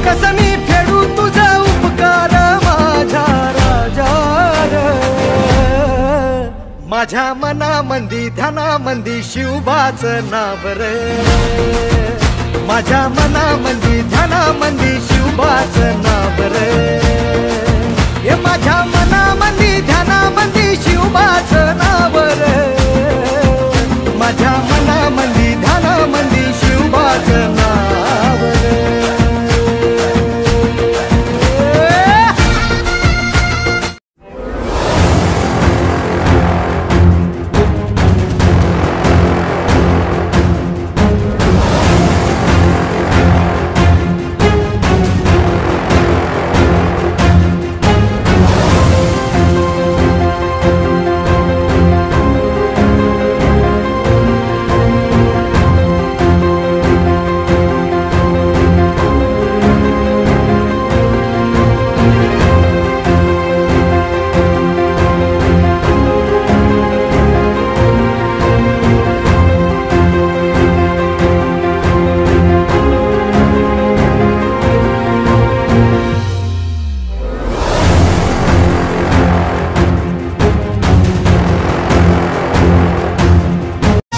कसं मी फेडू तुझा उपकार माझ्या राजा रे. माझ्या मनामंदी ध्यानामंदी शिवबाचं नाव रे. माझ्या मनामंदी ध्यानामंदी शिवबाचं नाव रे. हे माझ्या मनामंदी ध्यानामंदी शिवबाचं नाव रे. माझ्या मनामंदी ध्यानामंदी शिवबाचं नाव रे.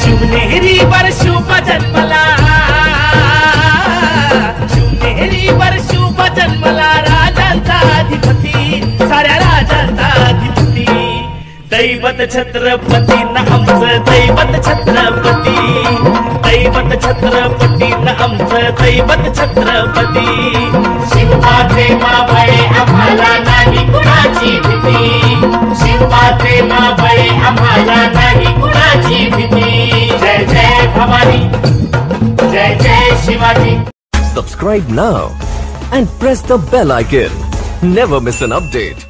शिवनेरीवर शुभ जन्मला, शिवनेरीवर शुभ जन्मला राजांचा अधिपती, साऱ्या राजांचा अधिपती. दैवत छत्रपती न आमचं दैवत छत्रपती, दैवत छत्रपती न आमचं दैवत छत्रपती. शिवबाचे मावळे आम्हाला नाही कुणाची भीती, शिवबाचे मावळे आम्हाला नाही कुणाची भीती. जय जय भवानी, जय जय Shivaji. Subscribe now and press the bell icon. Never miss an update.